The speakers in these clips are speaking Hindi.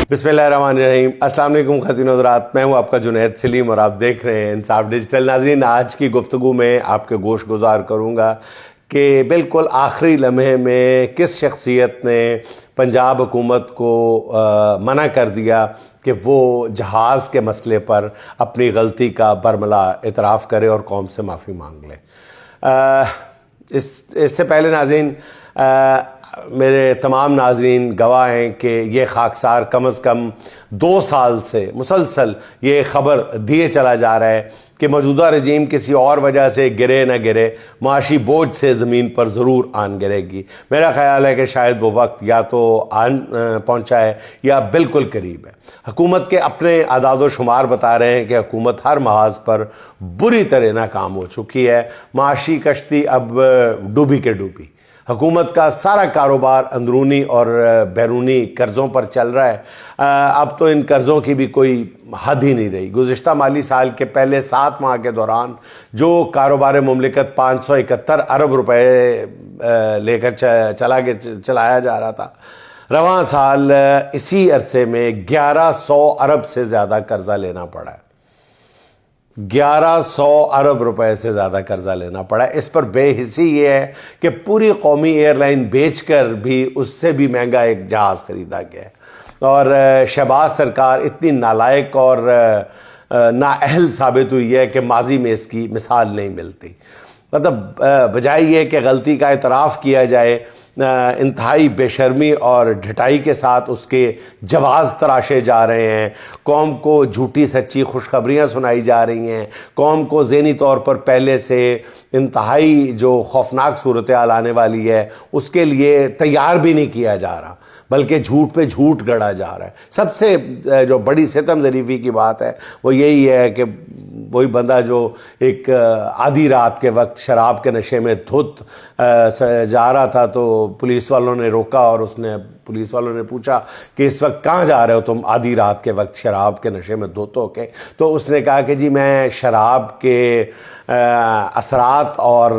बिस्मिल्लाहिर्रहमानिर्रहीम। अस्सलाम वालेकुम ख़वातीन और हज़रात, मैं हूँ आपका जुनैद सलीम और आप देख रहे हैं इंसाफ डिजिटल। नाज़रीन, आज की गुफ्तगू में आपके गोश गुजार करूँगा कि बिल्कुल आखिरी लम्हे में किस शख्सियत ने पंजाब हुकूमत को मना कर दिया कि वो जहाज़ के मसले पर अपनी गलती का बरमला इतराफ़ करे और कौम से माफ़ी मांग ले। इससे पहले नाज़रीन, मेरे तमाम नाज़रीन गवाह हैं कि ये खाकसार कम अज़ कम 2 साल से मुसलसल ये ख़बर दिए चला जा रहा है कि मौजूदा रजीम किसी और वजह से गिरे न गिरे, माशी बोझ से ज़मीन पर ज़रूर आन गिरेगी। मेरा ख़्याल है कि शायद वो वक्त या तो आन पहुँचा है या बिल्कुल करीब है। हुकूमत के अपने आदाद शुमार बता रहे हैं कि हुकूमत हर महाज पर बुरी तरह नाकाम हो चुकी है। माशी कश्ती अब डूबी के डूबी। हुकूमत का सारा कारोबार अंदरूनी और बैरूनी कर्ज़ों पर चल रहा है। अब तो इन कर्ज़ों की भी कोई हद ही नहीं रही। गुज़िश्ता माली साल के पहले 7 माह के दौरान जो कारोबार मुमलिकत 571 अरब रुपए लेकर चलाया जा रहा था, रवां साल इसी अरसे में 1100 अरब से ज़्यादा कर्ज़ा लेना पड़ा है। 1100 अरब रुपए से ज़्यादा कर्जा लेना पड़ा। इस पर बेहिसी ये है कि पूरी कौमी एयरलाइन बेचकर भी उससे भी महंगा एक जहाज़ खरीदा गया है। और शहबाज सरकार इतनी नालायक और नाअहल साबित हुई है कि माजी में इसकी मिसाल नहीं मिलती। मतलब बजाय ये कि गलती का इतराफ़ किया जाए, इंतहाई बेशर्मी और ढिठाई के साथ उसके जवाज़ तराशे जा रहे हैं। कौम को झूठी सच्ची खुशखबरियाँ सुनाई जा रही हैं। कौम को ज़हनी तौर पर पहले से इंतहाई जो खौफनाक सूरत हाल आने वाली है उसके लिए तैयार भी नहीं किया जा रहा, बल्कि झूठ पे झूठ गढ़ा जा रहा है। सबसे जो बड़ी सितम ज़रीफ़ी की बात है वो यही है कि वही बंदा जो एक आधी रात के वक्त शराब के नशे में धुत जा रहा था, तो पुलिस वालों ने रोका और पुलिस वालों ने पूछा कि इस वक्त कहाँ जा रहे हो तुम आधी रात के वक्त शराब के नशे में धुत हो के? तो उसने कहा कि जी मैं शराब के असरात और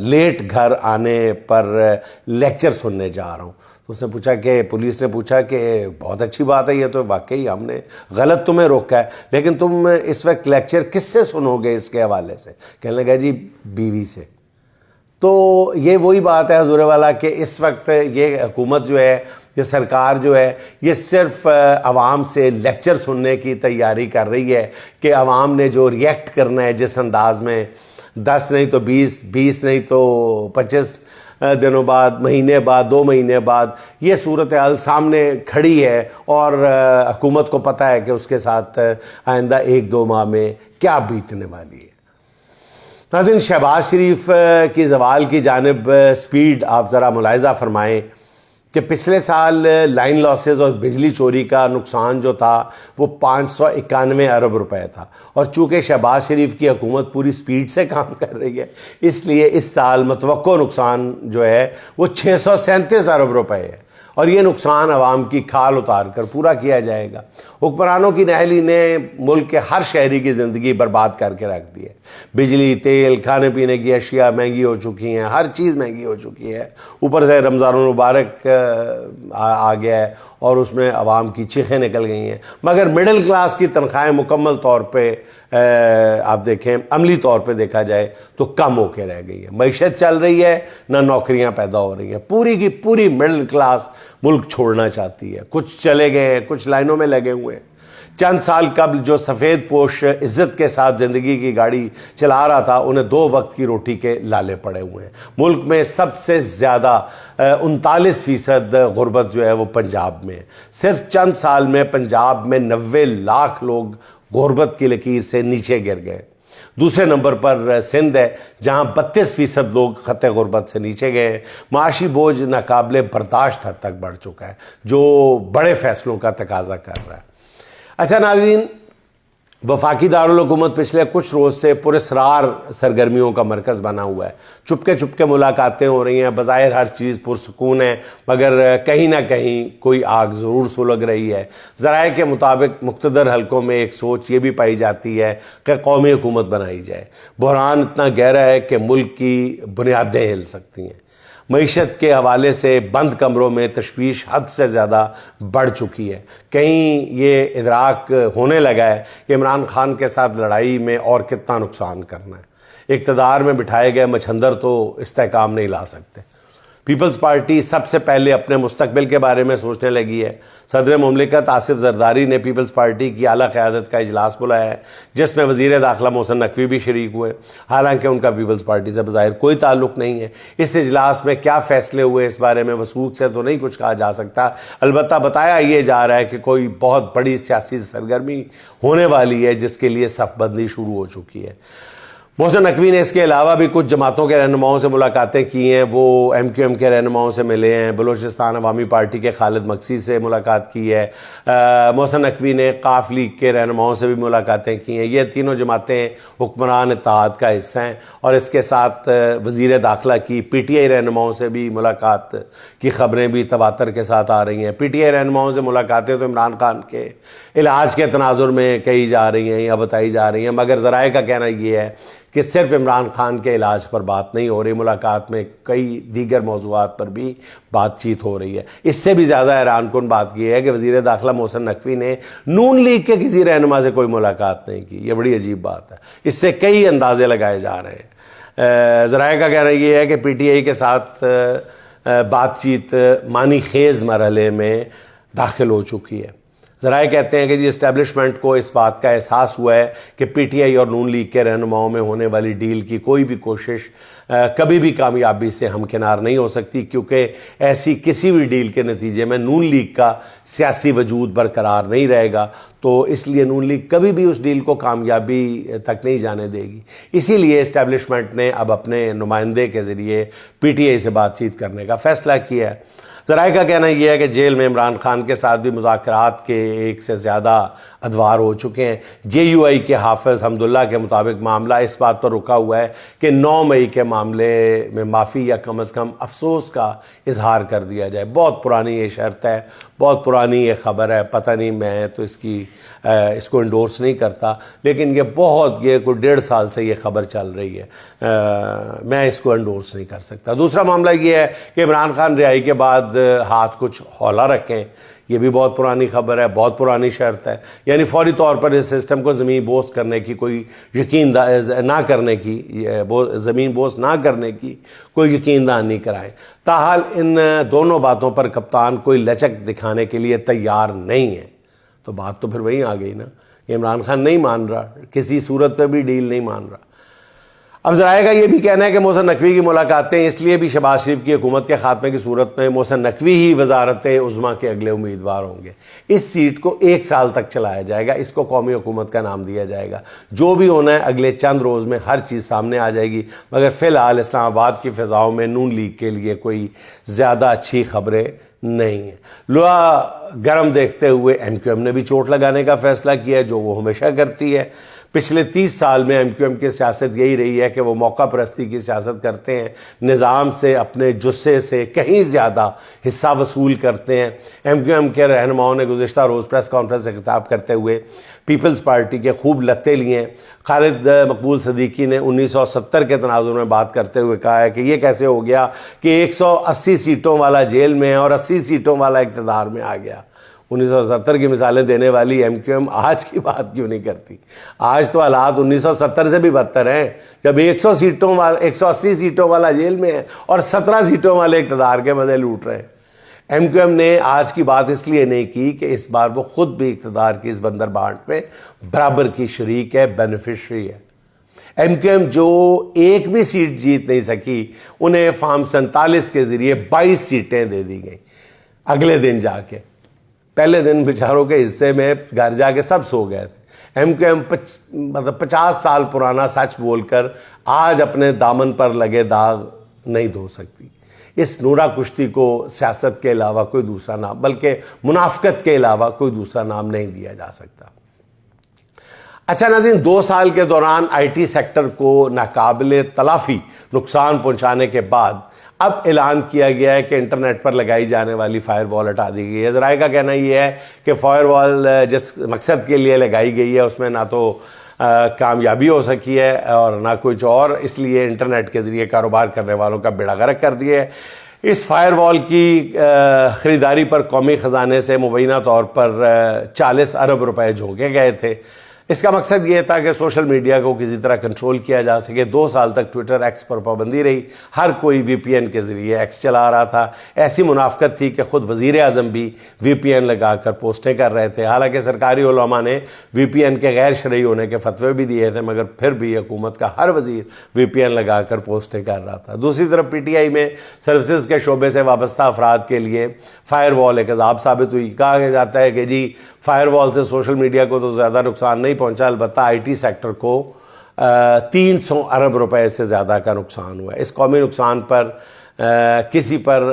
लेट घर आने पर लेक्चर सुनने जा रहा हूँ। तो उसने पूछा कि पुलिस ने पूछा कि बहुत अच्छी बात है, ये तो वाकई हमने गलत तुम्हें रोका है, लेकिन तुम इस वक्त लेक्चर किससे सुनोगे इसके हवाले से? कहने लगा जी बीवी से। तो ये वही बात है हुजूर वाला कि इस वक्त ये हुकूमत जो है, ये सरकार जो है, ये सिर्फ आवाम से लेक्चर सुनने की तैयारी कर रही है कि आवाम ने जो रिएक्ट करना है जिस अंदाज में 10 नहीं तो 20 नहीं तो 25 दिनों बाद, महीने बाद, 2 महीने बाद ये सूरत हाल सामने खड़ी है और हुकूमत को पता है कि उसके साथ आइंदा 1-2 माह में क्या बीतने वाली है। नाज़रीन, शहबाज शरीफ की ज़वाल की जानिब स्पीड आप ज़रा मुलाहिज़ा फरमाएँ कि पिछले साल लाइन लॉसेस और बिजली चोरी का नुकसान जो था वो 591 अरब रुपए था, और चूँकि शहबाज शरीफ की हुकूमत पूरी स्पीड से काम कर रही है, इसलिए इस साल मतवक्को नुकसान जो है वो 637 अरब रुपए है, और ये नुकसान अवाम की खाल उतार कर पूरा किया जाएगा। हुक्मरानों की नाअहली ने मुल्क के हर शहरी की ज़िंदगी बर्बाद करके रख दी है। बिजली, तेल, खाने पीने की अशिया महंगी हो चुकी हैं, हर चीज़ महंगी हो चुकी है। ऊपर से रमज़ान मुबारक आ गया है और उसमें अवाम की चीखें निकल गई हैं। मगर मिडिल क्लास की तनख्वाहें मुकम्मल तौर पर आप देखें, अमली तौर पर देखा जाए तो कम होकर रह गई है। मईशत चल रही है, ना नौकरियाँ पैदा हो रही हैं। पूरी की पूरी मिडिल क्लास मुल्क छोड़ना चाहती है। कुछ चले गए हैं, कुछ लाइनों में लगे हुए हैं। चंद साल कबल जो सफ़ेद पोश इज़्ज़त के साथ ज़िंदगी की गाड़ी चला रहा था, उन्हें 2 वक्त की रोटी के लाले पड़े हुए हैं। मुल्क में सबसे ज़्यादा 39% गुर्बत जो है वो पंजाब में है। सिर्फ चंद साल में पंजाब में 90 लाख लोग गुर्बत की लकीर से नीचे गिर गए। दूसरे नंबर पर सिंध है, जहां 32% लोग खत्ते गुर्बत से नीचे गए। माशी बोझ नाकाबिले बर्दाश्त हद तक बढ़ चुका है, जो बड़े फैसलों का तकाजा कर रहा है। अच्छा नाज़रीन, वफाकी दारुल हुकूमत पिछले कुछ रोज़ से पुरस्रार सरगर्मियों का मरकज़ बना हुआ है। चुपके चुपके मुलाकातें हो रही हैं। बज़ाहिर हर चीज़ पुरसकून है, मगर कहीं ना कहीं कोई आग ज़रूर सुलग रही है। ज़राए के मुताबिक मुख्तदर हलकों में एक सोच ये भी पाई जाती है कि कौमी हुकूमत बनाई जाए। बहरान इतना गहरा है कि मुल्क की बुनियादें हिल सकती हैं। मईशत के हवाले से बंद कमरों में तशवीश हद से ज़्यादा बढ़ चुकी है। कहीं ये इदराक होने लगा है कि इमरान खान के साथ लड़ाई में और कितना नुकसान करना है। इक़्तिदार में बिठाए गए मछंदर तो इस्तेहकाम नहीं ला सकते। पीपल्स पार्टी सबसे पहले अपने मुस्तकबिल के बारे में सोचने लगी है। सदर मुमलिकत आसिफ जरदारी ने पीपल्स पार्टी की आला क़यादत का इजलास बुलाया है, जिसमें वज़ीर दाखिला मोहसिन नकवी भी शरीक हुए। हालांकि उनका पीपल्स पार्टी से बज़ाहिर कोई ताल्लुक़ नहीं है। इस इजलास में क्या फ़ैसले हुए इस बारे में वसूख से तो नहीं कुछ कहा जा सकता। अलबत्ता बताया ये जा रहा है कि कोई बहुत बड़ी सियासी सरगर्मी होने वाली है, जिसके लिए सफ़बंदी शुरू हो चुकी है। मोहसिन नकवी ने इसके अलावा भी कुछ जमातों के रहनुमाओं से मुलाकातें की हैं। वो MQM के रहनुमाओं से मिले हैं, बलूचिस्तान अवामी पार्टी के खालिद मकसी से मुलाकात की है। मोहसिन नकवी ने काफ लीग के रहनुमाओं से भी मुलाकातें की हैं। ये तीनों जमातें हुक्मरान इत्तेहाद का हिस्सा हैं और इसके साथ वज़ीर दाखिला की PTI रहनुमाओं से भी मुलाकात की ख़बरें भी तवातर के साथ आ रही हैं। PTI रहनुमाओं से मुलाकातें तो इमरान खान के इलाज के तनाजुर में कही जा रही हैं या बताई जा रही हैं, मगर ज़राए का कहना ये है कि सिर्फ इमरान खान के इलाज पर बात नहीं हो रही, मुलाकात में कई दीगर मौज़ूआत पर भी बातचीत हो रही है। इससे भी ज़्यादा हैरानकुन बात यह है कि वज़ीर दाखिला मोहसिन नकवी ने नून लीग के किसी रहनुमा से कोई मुलाकात नहीं की। यह बड़ी अजीब बात है। इससे कई अंदाजे लगाए जा रहे हैं। ज़राए का कहना यह है कि PTI के साथ बातचीत मानी खेज़ मरहले में दाखिल हो चुकी है। ज़राए कहते हैं कि जी इस्टेब्लिशमेंट को इस बात का एहसास हुआ है कि PTI और नून लीग के रहनुमाओं में होने वाली डील की कोई भी कोशिश कभी भी कामयाबी से हमकिनार नहीं हो सकती, क्योंकि ऐसी किसी भी डील के नतीजे में नून लीग का सियासी वजूद बरकरार नहीं रहेगा। तो इसलिए नून लीग कभी भी उस डील को कामयाबी तक नहीं जाने देगी। इसीलिए इस्टेब्लिशमेंट ने अब अपने नुमाइंदे के ज़रिए PTI से बातचीत करने का फ़ैसला किया है। ज़राए का कहना यह है कि जेल में इमरान खान के साथ भी मुज़ाकरात के एक से ज़्यादा अदवार हो चुके हैं। JUI के हाफ़िज़ हमदुल्ला के मुताबिक मामला इस बात पर रुका हुआ है कि 9 मई के मामले में माफ़ी या कम अज़ कम अफसोस का इजहार कर दिया जाए। बहुत पुरानी ये शर्त है, बहुत पुरानी ये ख़बर है। पता नहीं, मैं तो इसको इंडोर्स नहीं करता, लेकिन ये कोई 1.5 साल से ये ख़बर चल रही है। मैं इसको इंडोर्स नहीं कर सकता। दूसरा मामला ये है कि इमरान खान रिहाई के बाद हाथ कुछ हौला रखें। ये भी बहुत पुरानी खबर है, बहुत पुरानी शर्त है। यानी फौरी तौर पर इस सिस्टम को ज़मीन बोस करने की कोई यकीन ना करने की, ज़मीन बोस ना करने की कोई यकीन दहानी कराएं। ताहाल इन दोनों बातों पर कप्तान कोई लचक दिखाने के लिए तैयार नहीं है। तो बात तो फिर वहीं आ गई ना, इमरान खान नहीं मान रहा, किसी सूरत पर भी डील नहीं मान रहा। अब ज़राए का ये भी कहना है कि मोहसिन नकवी की मुलाकातें इसलिए भी शहबाज शरीफ की हुकूमत के खात्मे की सूरत में मोहसिन नकवी ही वजारत उज़्मा के अगले उम्मीदवार होंगे। इस सीट को 1 साल तक चलाया जाएगा, इसको कौमी हुकूमत का नाम दिया जाएगा। जो भी होना है अगले चंद रोज़ में हर चीज़ सामने आ जाएगी, मगर फ़िलहाल इस्लामाबाद की फ़िज़ाओं में नून लीग के लिए कोई ज़्यादा अच्छी खबरें नहीं है। लोहा गर्म देखते हुए MQM ने भी चोट लगाने का फ़ैसला किया है, जो वो हमेशा करती है। पिछले 30 साल में MQM की सियासत यही रही है कि वो मौका परस्ती की सियासत करते हैं, निज़ाम से अपने जुस्से से कहीं ज़्यादा हिस्सा वसूल करते हैं। MQM के रहनुमाओं ने गुज़िश्ता रोज़ प्रेस कॉन्फ्रेंस से खिताब करते हुए पीपल्स पार्टी के खूब लत्ते लिए हैं। खालिद मकबूल सदीकी ने 1970 के तनाजुर में बात करते हुए कहा है कि ये कैसे हो गया कि 180 सीटों वाला जेल में है और 80 सीटों वाला इक़्तिदार में आ गया। 1970 की मिसालें देने वाली MQM आज की बात क्यों नहीं करती? आज तो हालात 1970 से भी बदतर हैं, जब 180 सीटों वाला जेल में है और 17 सीटों वाले इक़्तिदार के मज़े लूट रहे हैं। MQM ने आज की बात इसलिए नहीं की कि इस बार वो खुद भी इक़्तिदार की इस बंदर बांट में बराबर की शरीक है, बेनिफिशरी है। MQM जो एक भी सीट जीत नहीं सकी, उन्हें फार्म 47 के ज़रिए 22 सीटें दे दी गई। अगले दिन जाके, पहले दिन बेचारों के हिस्से में घर जाके सब सो गए थे। MQM 50 साल पुराना सच बोलकर आज अपने दामन पर लगे दाग नहीं धो सकती। इस नूरा कुश्ती को सियासत के अलावा कोई दूसरा नाम, बल्कि मुनाफकत के अलावा कोई दूसरा नाम नहीं दिया जा सकता। अच्छा नाज़रीन, 2 साल के दौरान IT सेक्टर को नाकाबिले तलाफ़ी नुकसान पहुँचाने के बाद अब ऐलान किया गया है कि इंटरनेट पर लगाई जाने वाली फायरवॉल हटा दी गई है। ज़राए का कहना यह है कि फायरवॉल जिस मकसद के लिए लगाई गई है उसमें ना तो कामयाबी हो सकी है और ना कुछ और, इसलिए इंटरनेट के ज़रिए कारोबार करने वालों का बेड़ा गर्क कर दिया है। इस फायरवॉल की ख़रीदारी पर कौमी ख़जाने से मुबैना तौर पर 40 अरब रुपए झोंके गए थे। इसका मकसद ये था कि सोशल मीडिया को किसी तरह कंट्रोल किया जा सके। 2 साल तक ट्विटर एक्स पर पाबंदी रही, हर कोई VPN के ज़रिए एक्स चला रहा था। ऐसी मुनाफ़कत थी कि ख़ुद वज़ीर आज़म भी VPN लगा कर पोस्टें कर रहे थे। हालांकि सरकारी उलमा ने VPN के गैर शरई होने के फतवे भी दिए थे, मगर फिर भी हुकूमत का हर वज़ीर VPN लगा कर पोस्टें कर रहा था। दूसरी तरफ PTI में सर्विसेज के शोबे से वाबस्ता अफराद के लिए फ़ायरवॉल एक अज़ाब साबित हुई। कहा जाता है कि जी फ़ायरवॉल से सोशल मीडिया को तो ज़्यादा नुकसान नहीं पहुंचा, अलबत्ता IT सेक्टर को 300 अरब रुपए से ज़्यादा का नुकसान हुआ। इस कौमी नुकसान पर किसी पर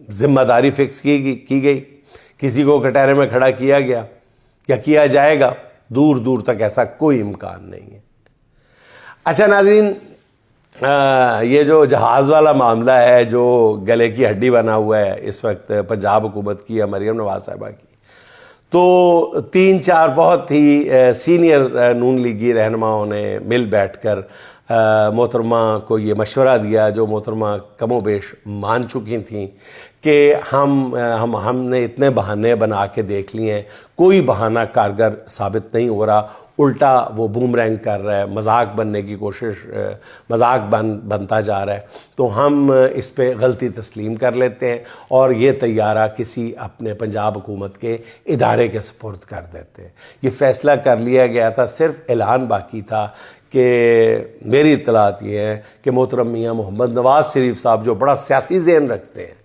जिम्मेदारी फिक्स की गई, किसी को कटहरे में खड़ा किया गया या किया जाएगा, दूर दूर तक ऐसा कोई इम्कान नहीं है। अच्छा नाज़रीन, ये जो जहाज़ वाला मामला है जो गले की हड्डी बना हुआ है इस वक्त पंजाब हुकूमत की या मरीम नवाज साहिबा की, तो 3-4 बहुत ही सीनियर नून लीगी रहनुमाओं ने मिल बैठकर मोहतरमा को ये मशवरा दिया, जो मोहतरमा कमोबेश मान चुकी थी कि हमने इतने बहाने बना के देख लिए हैं, कोई बहाना कारगर साबित नहीं हो रहा, उल्टा वो बूमरैंग कर रहा है, मजाक बनने की कोशिश, मजाक बनता जा रहा है। तो हम इस पे गलती तस्लीम कर लेते हैं और ये तैयारा किसी अपने पंजाब हुकूमत के इदारे के सुपुर्द कर देते हैं। ये फ़ैसला कर लिया गया था, सिर्फ ऐलान बाकी था कि मेरी इत्तलात ये है कि मोहतरम मियाँ मोहम्मद नवाज शरीफ साहब, जो बड़ा सियासी ज़हन रखते हैं,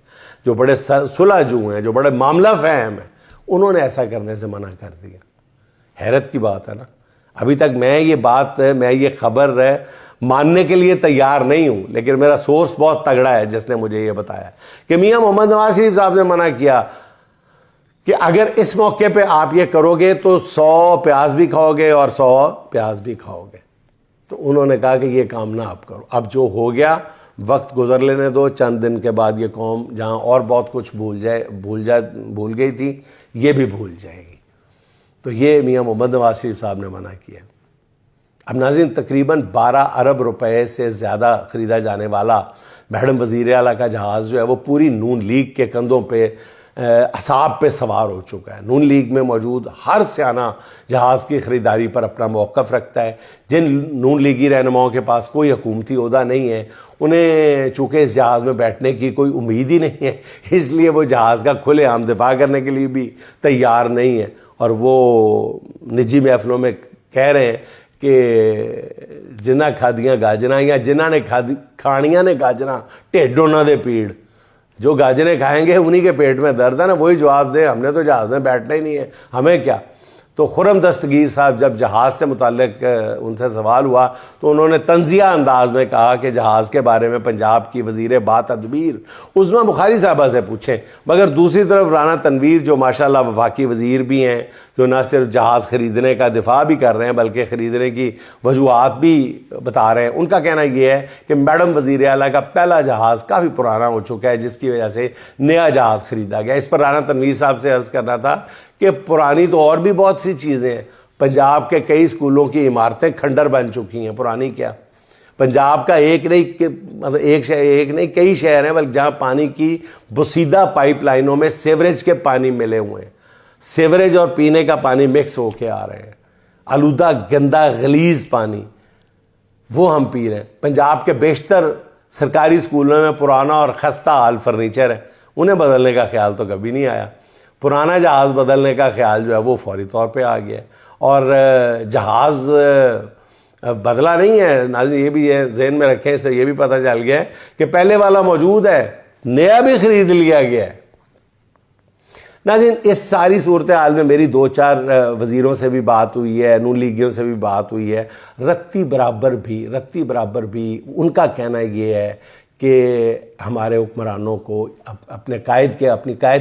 जो बड़े सुलझू हैं, जो बड़े मामला फ़हम हैं, उन्होंने ऐसा करने से मना कर दिया। हैरत की बात है ना। अभी तक मैं ये खबर मानने के लिए तैयार नहीं हूँ, लेकिन मेरा सोर्स बहुत तगड़ा है जिसने मुझे ये बताया कि मियाँ मोहम्मद नवाज शरीफ साहब ने मना किया कि अगर इस मौके पे आप ये करोगे तो 100 प्याज भी खाओगे और 100 प्याज भी खाओगे। तो उन्होंने कहा कि ये काम ना आप करो। अब जो हो गया वक्त गुजर लेने दो, चंद दिन के बाद ये कौम जहाँ और बहुत कुछ भूल गई थी, ये भी भूल जाएगी। तो ये मियाँ मोहम्मद नवाज शरीफ साहब ने मना किया। अब नाज़रीन, तकरीबन 12 अरब रुपए से ज़्यादा ख़रीदा जाने वाला मैडम वज़ीर आला का जहाज़ जो है वो पूरी नून लीग के कंधों पे, असाब पे सवार हो चुका है। नून लीग में मौजूद हर सियाना जहाज़ की ख़रीदारी पर अपना मौक़िफ़ रखता है। जिन नून लीगी रहनुमाओं के पास कोई हुकूमती ओहदा नहीं है, उन्हें चूँकि इस जहाज़ में बैठने की कोई उम्मीद ही नहीं है, इसलिए वो जहाज़ का खुलेआम दिफा करने के लिए भी तैयार नहीं है। और वो निजी महफिलों में कह रहे हैं कि जिन्ना खादियाँ गाजरा या जिन्हों ने खानियाँ ने गाजरा ढिड उन्हों दे पीड़, जो गाजरें खाएंगे उन्हीं के पेट में दर्द है ना, वही जवाब दें, हमने तो जहाज़ में बैठना ही नहीं है, हमें क्या। तो खुर्रम दस्तगीर साहब जब जहाज़ से मुताल्लिक उनसे सवाल हुआ तो उन्होंने तंज़िया अंदाज में कहा कि जहाज़ के बारे में पंजाब की वज़ीर बातदबीर उस्मा बुखारी साहबा से पूछें। मगर दूसरी तरफ राना तनवीर, जो माशाल्लाह वफाकी वज़ीर भी हैं, जो न सिर्फ जहाज़ ख़रीदने का दिफा भी कर रहे हैं बल्कि ख़रीदने की वजूहात भी बता रहे हैं, उनका कहना यह है कि मैडम वज़ीर आला का पहला जहाज़ काफ़ी पुराना हो चुका है, जिसकी वजह से नया जहाज़ ख़रीदा गया। इस पर राना तनवीर साहब से अर्ज़ करना था कि पुरानी तो और भी बहुत सी चीज़ें हैं। पंजाब के कई स्कूलों की इमारतें खंडर बन चुकी हैं, पुरानी क्या। पंजाब का एक नहीं कई शहर हैं बल्कि जहाँ पानी की बुसीदा पाइपलाइनों में सीवरेज के पानी मिले हुए हैं, सीवरेज और पीने का पानी मिक्स होके आ रहे हैं, आलूदा गंदा गलीज पानी वो हम पी रहे हैं। पंजाब के बेशतर सरकारी स्कूलों में पुराना और खस्ता हाल फर्नीचर है, उन्हें बदलने का ख्याल तो कभी नहीं आया। पुराना जहाज़ बदलने का ख्याल जो है वो फौरी तौर पे आ गया और जहाज़ बदला नहीं है। नाज़रीन, ये भी है ज़हन में रखें, इससे ये भी पता चल गया है कि पहले वाला मौजूद है, नया भी ख़रीद लिया गया है। नाज़रीन, इस सारी सूरत हाल में मेरी 2-4 वज़ीरों से भी बात हुई है, नून लीगियों से भी बात हुई है। रत्ती बराबर भी उनका कहना ये है कि हमारे हुक्मरानों को अपनी कायद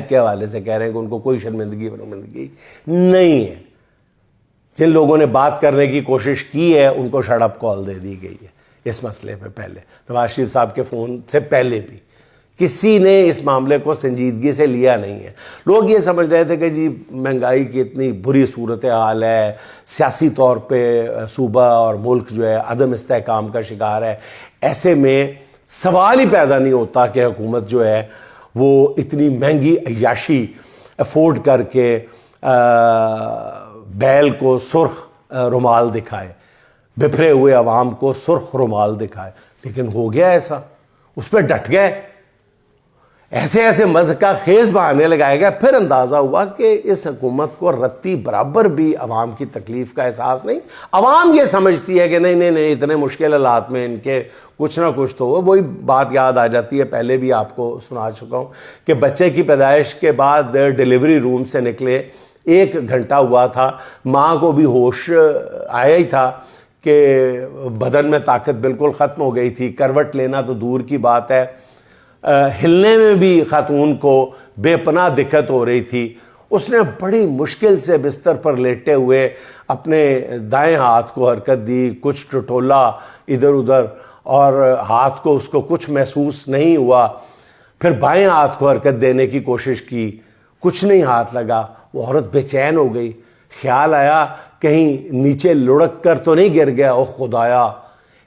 के हवाले से कह रहे हैं कि उनको कोई शर्मिंदगी नहीं है। जिन लोगों ने बात करने की कोशिश की है उनको शट अप कॉल दे दी गई है इस मसले पे। पहले नवाज शरीफ साहब के फ़ोन से पहले भी किसी ने इस मामले को संजीदगी से लिया नहीं है। लोग ये समझ रहे थे कि जी महंगाई की इतनी बुरी सूरत हाल है, सियासी तौर पे सूबा और मुल्क जो है अदम इस्तेहकाम का शिकार है, ऐसे में सवाल ही पैदा नहीं होता कि हुकूमत जो है वो इतनी महंगी अय्याशी अफोर्ड करके बैल को सुर्ख रुमाल दिखाए, बिफरे हुए अवाम को सुर्ख रुमाल दिखाए। लेकिन हो गया ऐसा, उस पर डट गए, ऐसे ऐसे मज़ का खेज बहाने लगाया गया। फिर अंदाज़ा हुआ कि इस हुकूमत को रत्ती बराबर भी अवाम की तकलीफ़ का एहसास नहीं। अवाम ये समझती है कि नहीं नहीं नहीं, इतने मुश्किल हालात में इनके कुछ ना कुछ तो हो। वही बात याद आ जाती है, पहले भी आपको सुना चुका हूँ कि बच्चे की पैदाइश के बाद डिलीवरी रूम से निकले 1 घंटा हुआ था, माँ को भी होश आया ही था कि बदन में ताकत बिल्कुल ख़त्म हो गई थी। करवट लेना तो दूर की बात है, हिलने में भी खातून को बेपनाह दिक्कत हो रही थी। उसने बड़ी मुश्किल से बिस्तर पर लेटे हुए अपने दाएं हाथ को हरकत दी, कुछ टटोला इधर उधर, और हाथ को उसको कुछ महसूस नहीं हुआ। फिर बाएं हाथ को हरकत देने की कोशिश की, कुछ नहीं हाथ लगा। वो औरत बेचैन हो गई, ख्याल आया कहीं नीचे लुढ़क कर तो नहीं गिर गया। ओ खुदाया,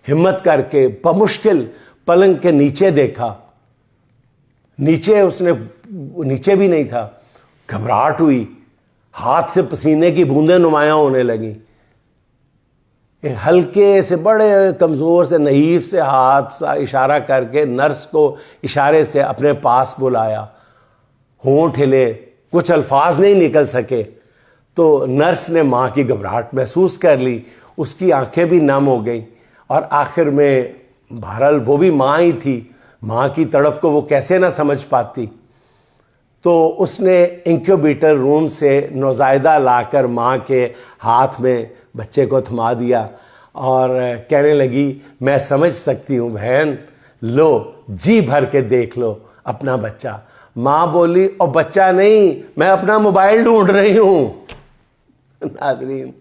हिम्मत करके बमुश्किल पलंग के नीचे देखा, नीचे उसने नीचे भी नहीं था। घबराहट हुई, हाथ से पसीने की बूंदें नुमायां होने लगी। एक हल्के से बड़े कमज़ोर से नहीफ से हाथ सा इशारा करके नर्स को इशारे से अपने पास बुलाया। होंठ हिले, कुछ अल्फाज नहीं निकल सके, तो नर्स ने माँ की घबराहट महसूस कर ली, उसकी आंखें भी नम हो गई। और आखिर में बहरहाल वो भी माँ ही थी, माँ की तड़प को वो कैसे ना समझ पाती। तो उसने इंक्यूबेटर रूम से नौज़ायदा लाकर माँ के हाथ में बच्चे को थमा दिया और कहने लगी, मैं समझ सकती हूँ बहन, लो जी भर के देख लो अपना बच्चा। माँ बोली, और बच्चा नहीं, मैं अपना मोबाइल ढूंढ रही हूँ। नाज़रीन,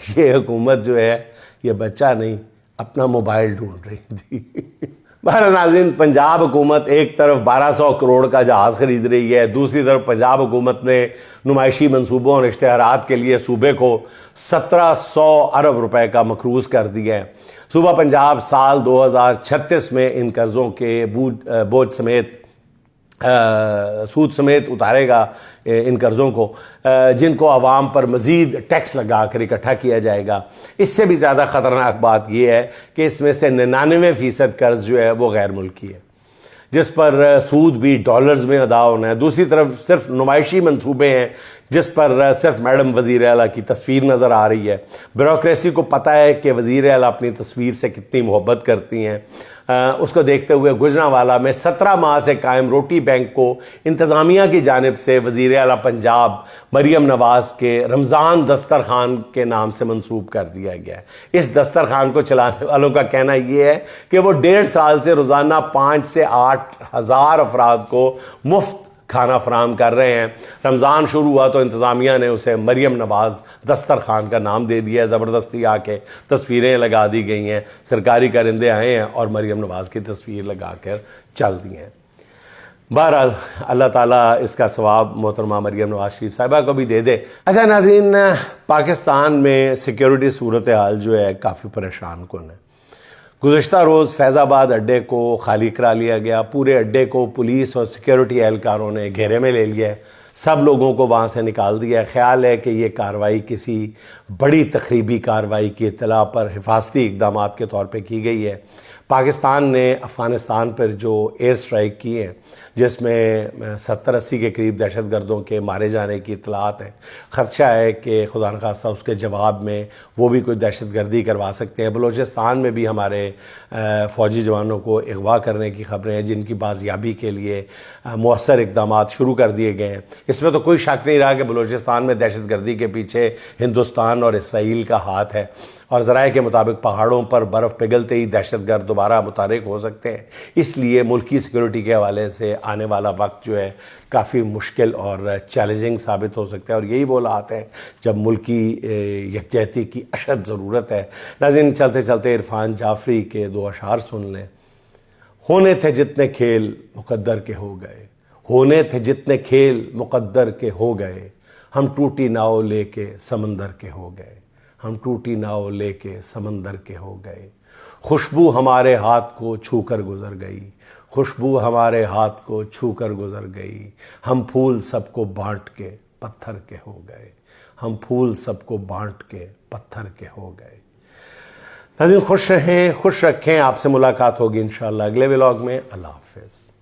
ये हुकूमत जो है ये बच्चा नहीं, अपना मोबाइल ढूंढ रही थी। बहरहाल नाज़रीन, पंजाब हुकूमत एक तरफ 1200 करोड़ का जहाज़ खरीद रही है, दूसरी तरफ पंजाब हुकूमत ने नुमाइशी मंसूबों और इश्तिहारात के लिए सूबे को 1700 अरब रुपए का मकरूज़ कर दिया है। सूबा पंजाब साल 2036 में इन कर्ज़ों के बोझ समेत सूद समेत उतारेगा इन कर्ज़ों को, जिनको अवाम पर मज़ीद टैक्स लगा कर इकट्ठा किया जाएगा। इससे भी ज़्यादा ख़तरनाक बात यह है कि इसमें से 99% कर्ज़ जो है वो गैर मुल्की है, जिस पर सूद भी डॉलर्स में अदा होना है। दूसरी तरफ सिर्फ नुमाइशी मंसूबे हैं जिस पर सिर्फ मैडम वज़ीर आला की तस्वीर नज़र आ रही है। ब्यूरोक्रेसी को पता है कि वज़ीर आला अपनी तस्वीर से कितनी मोहब्बत करती हैं। उसको देखते हुए गुजरांवाला में 17 माह से कायम रोटी बैंक को इंतज़ामिया की जानिब से वज़ीर आला पंजाब मरियम नवाज़ के रमज़ान दस्तरखान के नाम से मंसूब कर दिया गया है। इस दस्तरखान को चलाने वालों का कहना यह है कि वो 1.5 साल से रोज़ाना 5 से 8 हज़ार अफराद को मुफ्त खाना फराम कर रहे हैं। रमज़ान शुरू हुआ तो इंतज़ामिया ने उसे मरियम नवाज़ दस्तरखान का नाम दे दिया। ज़बरदस्ती आके तस्वीरें लगा दी गई हैं, सरकारी कारिंदे आए हैं और मरियम नवाज़ की तस्वीर लगा कर चल दी हैं। बहरहाल अल्लाह ताला इसका सवाब मोहतरमा मरियम नवाज़ शरीफ साहिबा को भी दे दे। अच्छा नाज़रीन, पाकिस्तान में सिक्योरिटी सूरत हाल जो है काफ़ी परेशान कुन है। गुज़श्ता रोज़ फैज़ाबाद अड्डे को खाली करा लिया गया। पूरे अड्डे को पुलिस और सिक्योरिटी एहलकारों ने घेरे में ले लिया है। सब लोगों को वहाँ से निकाल दिया है। ख्याल है कि ये कार्रवाई किसी बड़ी तकरीबी कार्रवाई की इत्तला पर हिफाजती इक़दाम के तौर पर की गई है। पाकिस्तान ने अफ़गानिस्तान पर जो एयर स्ट्राइक की है, जिसमें 70-80 के करीब दहशतगर्दों के मारे जाने की इतलात है, ख़दशा है कि खुदा न खास्ता उसके जवाब में वो भी कोई दहशतगर्दी करवा सकते हैं। बलूचिस्तान में भी हमारे फ़ौजी जवानों को अगवा करने की ख़बरें हैं, जिनकी बाजियाबी के लिए मौसर इक़दाम शुरू कर दिए गए हैं। इसमें तो कोई शक नहीं रहा कि बलूचिस्तान में दहशतगर्दी के पीछे हिंदुस्तान और इसराइल का हाथ है, और ज़राए के मुताबिक पहाड़ों पर बर्फ़ पिघलते ही दहशतगर्द दोबारा मुतारिक हो सकते हैं। इसलिए मुल्की सिक्योरिटी के हवाले से आने वाला वक्त जो है काफ़ी मुश्किल और चैलेंजिंग साबित हो सकता है, और यही वो हालात हैं जब मुल्की यकजहती की अशद ज़रूरत है। नाज़रीन, चलते चलते इरफान जाफरी के 2 अशार सुन लें। होने थे जितने खेल मुक़द्दर के हो गए, होने थे जितने खेल मुक़द्दर के हो गए, हम टूटी नाव लेके समंदर के हो गए, हम टूटी नाव लेके समंदर के हो गए। खुशबू हमारे हाथ को छू कर गुजर गई, खुशबू हमारे हाथ को छू कर गुजर गई। हम फूल सबको बांट के पत्थर के हो गए, हम फूल सबको बांट के पत्थर के हो गए। नाज़रीन खुश रहें, खुश रखें। आपसे मुलाकात होगी इंशाअल्लाह अगले व्लॉग में। अल्लाह हाफ़िज़।